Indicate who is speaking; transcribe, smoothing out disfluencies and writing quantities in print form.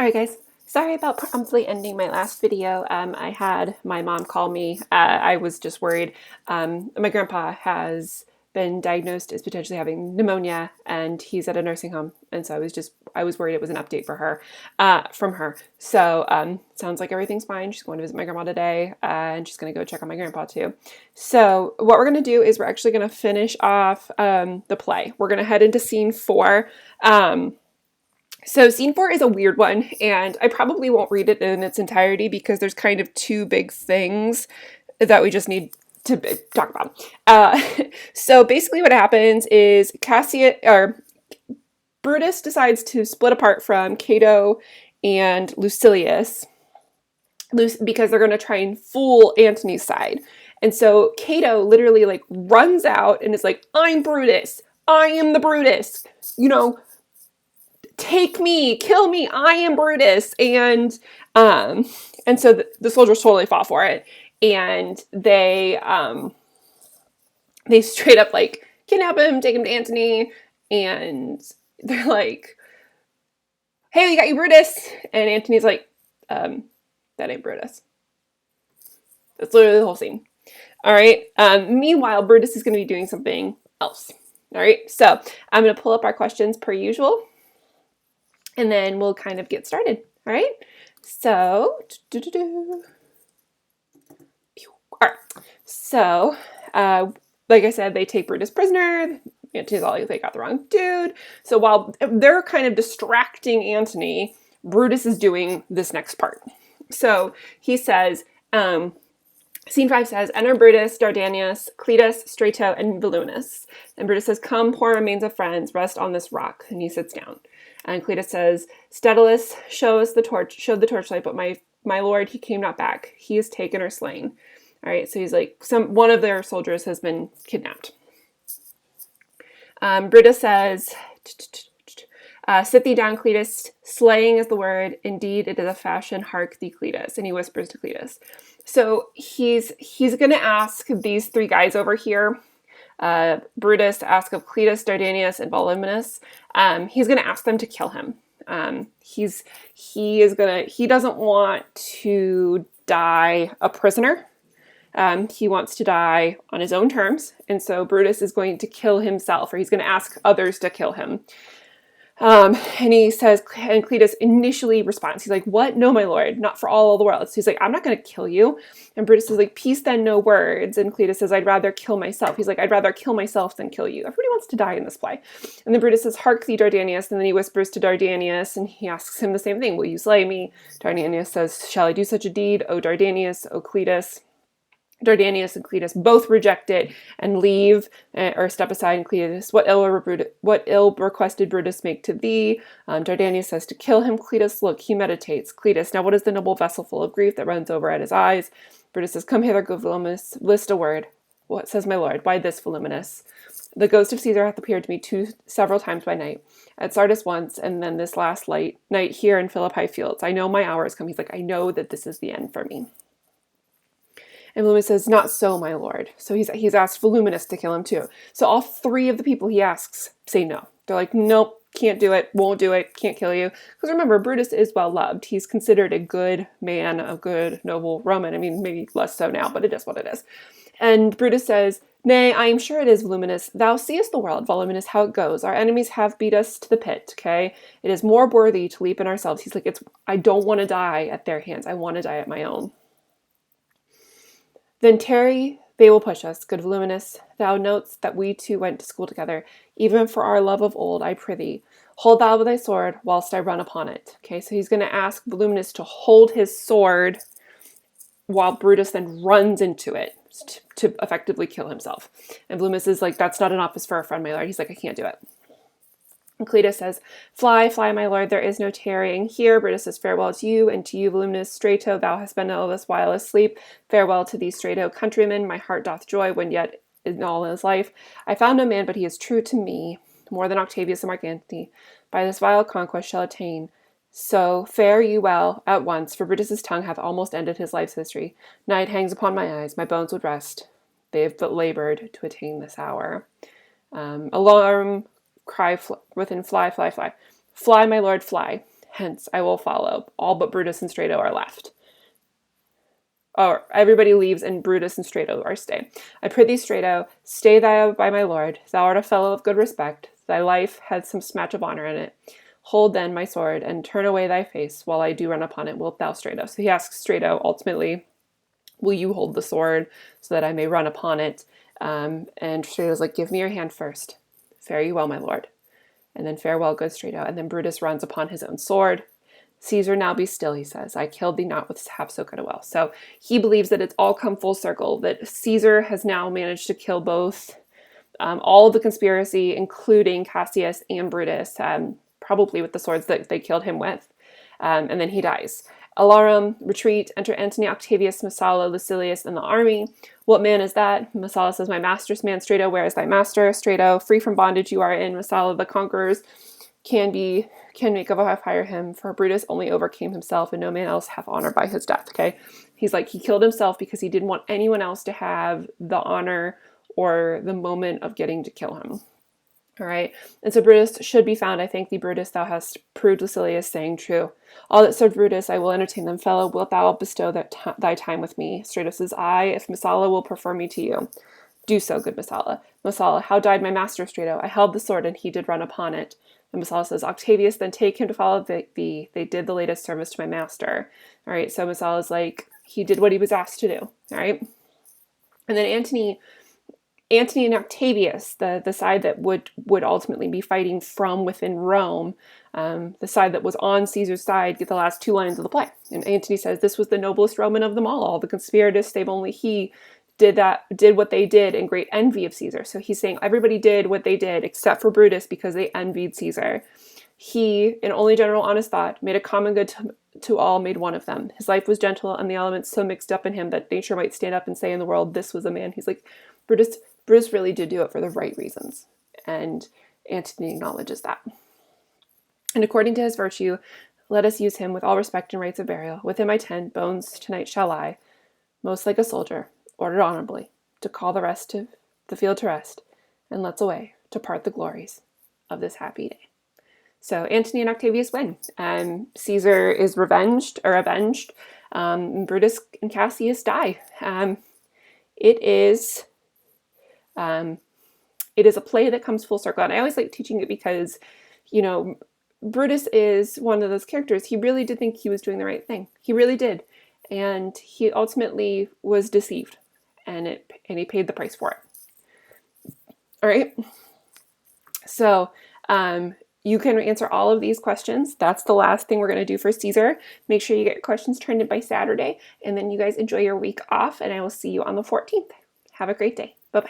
Speaker 1: All right, guys. Sorry about promptly ending my last video. I had my mom call me. I was just worried. My grandpa has been diagnosed as potentially having pneumonia, and he's at a nursing home. And so I was worried it was an update for her, from her. So sounds like everything's fine. She's going to visit my grandma today, and she's going to go check on my grandpa too. So what we're going to do is we're actually going to finish off the play. We're going to head into scene 4. So scene 4 is a weird one, and I probably won't read it in its entirety because there's kind of two big things that we just need to talk about. So basically what happens is Brutus decides to split apart from Cato and Lucilius because they're going to try and fool Antony's side. And so Cato literally runs out and is like, "I'm Brutus. I am the Brutus. Take me, kill me, I am Brutus." And so the soldiers totally fought for it, and they straight up kidnap him, take him to Antony, and they're like, "Hey, we got you, Brutus." And Antony's like, "That ain't Brutus." That's literally the whole scene. All right. Meanwhile, Brutus is going to be doing something else. All right. So I'm going to pull up our questions per usual, and then we'll kind of get started. All right. So, all right. So, like I said, they take Brutus prisoner. Antony's all like, "They got the wrong dude." So while they're kind of distracting Antony, Brutus is doing this next part. So he says, Scene 5 says, "Enter Brutus, Dardanius, Cletus, Strato, and Voluminus." And Brutus says, "Come, poor remains of friends, rest on this rock." And he sits down. And Cletus says, "Statuus showed the torchlight, but my lord, he came not back. He is taken or slain." All right, so he's like, one of their soldiers has been kidnapped. Brutus says, "Sit thee down, Cletus. Slaying is the word. Indeed, it is a fashion. Hark thee, Cletus." And he whispers to Cletus. So he's going to ask these three guys over here, Brutus, to ask of Cletus, Dardanius, and Voluminus. He's going to ask them to kill him. He doesn't want to die a prisoner. He wants to die on his own terms. And so Brutus is going to kill himself, or he's going to ask others to kill him. And he says, and Cletus initially responds. He's like, "What? No, my lord, not for all the world." So he's like, "I'm not going to kill you." And Brutus is like, "Peace then, no words." And Cletus says, "I'd rather kill myself." He's like, "I'd rather kill myself than kill you." Everybody wants to die in this play. And then Brutus says, "Hark thee, Dardanius." And then he whispers to Dardanius, and he asks him the same thing. "Will you slay me?" Dardanius says, "Shall I do such a deed? O Dardanius, O Cletus." Dardanius and Cletus both reject it and leave, or step aside. And Cletus, what ill requested Brutus make to thee?" Dardanius says to kill him. Cletus, look, he meditates. Cletus, now what is the noble vessel full of grief that runs over at his eyes? Brutus says, "Come hither, good Voluminus, list a word." "What says my lord? Why this, Voluminus?" "The ghost of Caesar hath appeared to me several times by night. At Sardis once, and then this last night here in Philippi fields. I know my hour is come." He's like, "I know that this is the end for me." And Voluminus says, "Not so, my lord." So he's asked Voluminus to kill him too. So all three of the people he asks say no. They're like, "Nope, can't do it, won't do it, can't kill you." Because remember, Brutus is well loved. He's considered a good man, a good, noble Roman. I mean, maybe less so now, but it is what it is. And Brutus says, "Nay, I am sure it is, Voluminus. Thou seest the world, Voluminus, how it goes. Our enemies have beat us to the pit, okay? It is more worthy to leap in ourselves." He's like, I don't want to die at their hands. I want to die at my own. "Then tarry, they will push us, good Voluminus. Thou know'st that we two went to school together. Even for our love of old, I prithee, hold thou thy sword whilst I run upon it." Okay, so he's going to ask Voluminus to hold his sword while Brutus then runs into it to effectively kill himself. And Voluminus is like, "That's not an office for a friend, my lord." He's like, "I can't do it." And Cletus says, "Fly, fly, my lord, there is no tarrying here." Brutus says, "Farewell to you, and to you, Voluminus. Strato, thou hast been all this while asleep. Farewell to thee, Strato, countryman. My heart doth joy when yet in all his life. I found no man, but he is true to me, more than Octavius and Mark Antony, by this vile conquest shall attain. So fare you well at once, for Brutus's tongue hath almost ended his life's history. Night hangs upon my eyes, my bones would rest. They have but labored to attain this hour. Alarm, cry within, fly, fly, fly. Fly, my lord, fly. Hence, I will follow. All but Brutus and Strato are left. Or everybody leaves, and Brutus and Strato are stay. I prithee, Strato, stay thou by my lord. Thou art a fellow of good respect. Thy life had some smatch of honor in it. Hold then my sword, and turn away thy face, while I do run upon it. Wilt thou, Strato? So he asks Strato, ultimately, will you hold the sword so that I may run upon it? And Strato's like, give me your hand first. Fare you well, my lord. And then farewell, good Strato. And then Brutus runs upon his own sword. Caesar, now be still, he says. I killed thee not with half so good a will. So he believes that it's all come full circle, that Caesar has now managed to kill both, all of the conspiracy, including Cassius and Brutus, probably with the swords that they killed him with. And then he dies. Alarum, retreat, enter Antony, Octavius, Messala, Lucilius, and the army. What man is that? Messala says, my master's man. Strato, where is thy master? Strato, free from bondage you are in. Messala, the conquerors can make of a hire him, for Brutus only overcame himself, and no man else hath honor by his death. Okay, he's like, he killed himself because he didn't want anyone else to have the honor or the moment of getting to kill him. All right, and so Brutus should be found. I thank thee, Brutus, thou hast proved Lucilius saying true. All that served Brutus, I will entertain them. Fellow, wilt thou bestow thy time with me? Strato says, I, if Messala will prefer me to you. Do so, good Messala. Messala, how died my master, Strato? I held the sword, and he did run upon it. And Messala says, Octavius, then take him to follow thee. They did the latest service to my master. All right, so Messala's like, he did what he was asked to do. All right. And then Antony and Octavius, the side that would ultimately be fighting from within Rome, the side that was on Caesar's side, get the last two lines of the play. And Antony says, this was the noblest Roman of them all the conspirators, save only he did what they did in great envy of Caesar. So he's saying everybody did what they did except for Brutus because they envied Caesar. He, in only general honest thought, made a common good to all, made one of them. His life was gentle, and the elements so mixed up in him that nature might stand up and say in the world, this was a man. He's like, Brutus really did do it for the right reasons. And Antony acknowledges that. And according to his virtue, let us use him with all respect and rites of burial. Within my tent, bones tonight shall lie, most like a soldier, ordered honorably, to call the rest to the field to rest, and let's away to part the glories of this happy day. So Antony and Octavius win. Caesar is avenged. Brutus and Cassius die. It is a play that comes full circle. And I always like teaching it because, Brutus is one of those characters. He really did think he was doing the right thing. He really did. And he ultimately was deceived. And he paid the price for it. All right. So you can answer all of these questions. That's the last thing we're going to do for Caesar. Make sure you get your questions turned in by Saturday. And then you guys enjoy your week off. And I will see you on the 14th. Have a great day. Bye-bye.